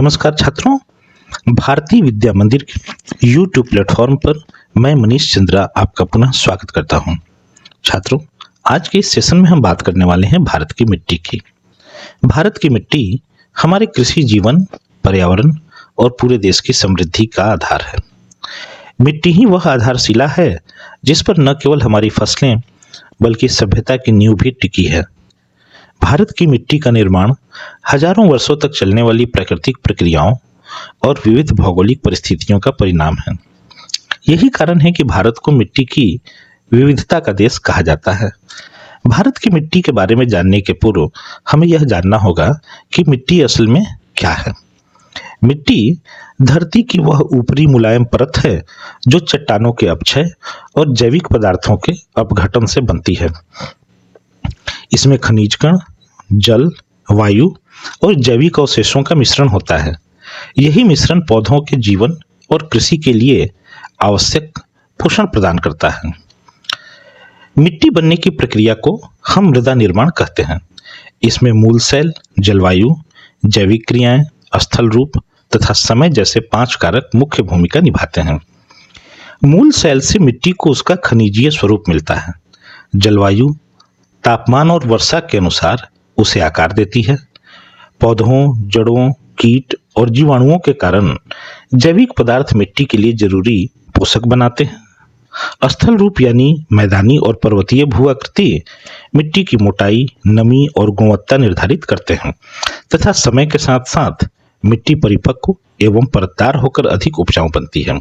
नमस्कार छात्रों, भारतीय विद्या मंदिर के यूट्यूब प्लेटफॉर्म पर मैं मनीष चंद्रा आपका पुनः स्वागत करता हूं। छात्रों, आज के इस सेशन में हम बात करने वाले हैं भारत की मिट्टी की। भारत की मिट्टी हमारे कृषि जीवन, पर्यावरण और पूरे देश की समृद्धि का आधार है। मिट्टी ही वह आधारशिला है जिस पर न केवल हमारी फसलें बल्कि सभ्यता की नींव भी टिकी है। भारत की मिट्टी का निर्माण हजारों वर्षों तक चलने वाली प्राकृतिक प्रक्रियाओं और विविध भौगोलिक परिस्थितियों का परिणाम है। यही कारण है कि भारत को मिट्टी की विविधता का देश कहा जाता है। भारत की मिट्टी के बारे में जानने के पूर्व हमें यह जानना होगा कि मिट्टी असल में क्या है। मिट्टी धरती की वह ऊपरी मुलायम परत है जो चट्टानों के अपक्षय और जैविक पदार्थों के अपघटन से बनती है। इसमें खनिज कण, जल, वायु और जैविक अवशेषों का मिश्रण होता है। यही मिश्रण पौधों के जीवन और कृषि के लिए आवश्यक पोषण प्रदान करता है। मिट्टी बनने की प्रक्रिया को हम मृदा निर्माण कहते हैं। इसमें मूल सेल, जलवायु, जैविक क्रियाएं, स्थल रूप तथा समय जैसे 5 कारक मुख्य भूमिका निभाते हैं। मूल सेल से मिट्टी को उसका खनिजीय स्वरूप मिलता है। जलवायु तापमान और वर्षा के अनुसार उसे आकार देती है। पौधों, जड़ों, कीट और जीवाणुओं के कारण जैविक पदार्थ मिट्टी के लिए जरूरी पोषक बनाते हैं। स्थल रूप यानी मैदानी और पर्वतीय भू आकृति मिट्टी की मोटाई, नमी और गुणवत्ता निर्धारित करते हैं तथा समय के साथ साथ मिट्टी परिपक्व एवं परतदार होकर अधिक उपजाऊ बनती है।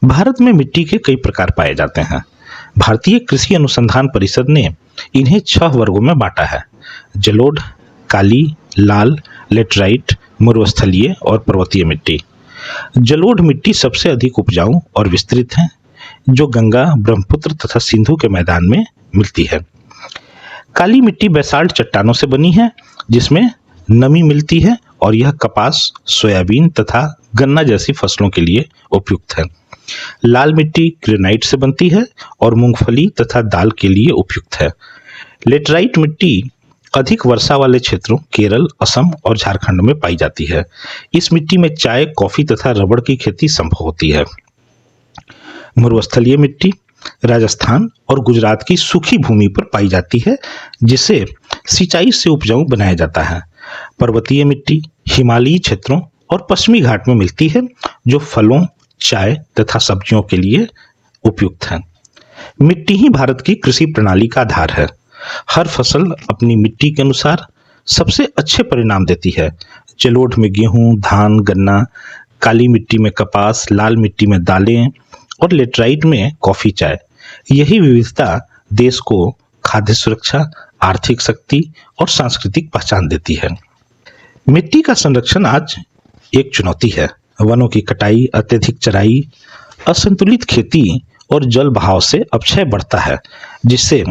भारत में मिट्टी के कई प्रकार पाए जाते हैं। भारतीय कृषि अनुसंधान परिषद ने इन्हें 6 वर्गों में बांटा है: जलोढ़, काली, लाल, लेटराइट, मरुस्थलीय और पर्वतीय मिट्टी। जलोढ़ मिट्टी सबसे अधिक उपजाऊ और विस्तृत है, जो गंगा, ब्रह्मपुत्र तथा सिंधु के मैदान में मिलती है। काली मिट्टी बेसाल्ट चट्टानों से बनी है, जिसमें नमी मिलती है और यह कपास, सोयाबीन तथा गन्ना जैसी फसलों के लिए उपयुक्त है। लाल मिट्टी ग्रेनाइट से बनती है और मूंगफली तथा दाल के लिए उपयुक्त है। लेटराइट मिट्टी अधिक वर्षा वाले क्षेत्रों केरल, असम और झारखंड में पाई जाती है। इस मिट्टी में चाय, कॉफी तथा रबड़ की खेती संभव होती है। मरुस्थलीय मिट्टी राजस्थान और गुजरात की सूखी भूमि पर पाई जाती है, जिसे सिंचाई से उपजाऊ बनाया जाता है। पर्वतीय मिट्टी हिमालयी क्षेत्रों और पश्चिमी घाट में मिलती है, जो फलों, चाय तथा सब्जियों के लिए उपयुक्त है। मिट्टी ही भारत की कृषि प्रणाली का आधार है। हर फसल अपनी मिट्टी के अनुसार सबसे अच्छे परिणाम देती है। जलोढ़ में गेहूं, धान, गन्ना, काली मिट्टी में कपास, लाल मिट्टी में दालें और लेटराइट में कॉफी, चाय। यही विविधता देश को खाद्य सुरक्षा, आर्थिक शक्ति और सांस्कृतिक पहचान देती है। मिट्टी का संरक्षण आज एक चुनौती है। वनों की कटाई, अत्यधिक चराई, असंतुलित खेती और जल बहाव से अपक्षय बढ़ता है, जिससे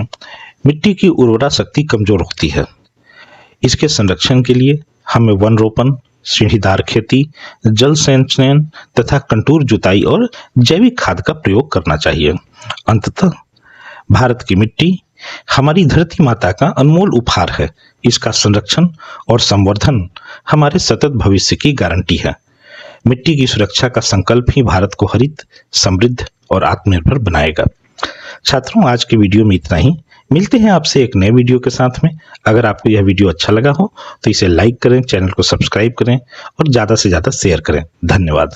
मिट्टी की उर्वरा शक्ति कमजोर होती है। इसके संरक्षण के लिए हमें वन रोपण, सीढ़ीदार खेती, जल संचयन तथा कंटूर जुताई और जैविक खाद का प्रयोग करना चाहिए। अंततः भारत की मिट्टी हमारी धरती माता का अनमोल उपहार है। इसका संरक्षण और संवर्धन हमारे सतत भविष्य की गारंटी है। मिट्टी की सुरक्षा का संकल्प ही भारत को हरित, समृद्ध और आत्मनिर्भर बनाएगा। छात्रों, आज के वीडियो में इतना ही। मिलते हैं आपसे एक नए वीडियो के साथ में। अगर आपको यह वीडियो अच्छा लगा हो तो इसे लाइक करें, चैनल को सब्सक्राइब करें और ज़्यादा से ज़्यादा शेयर करें। धन्यवाद।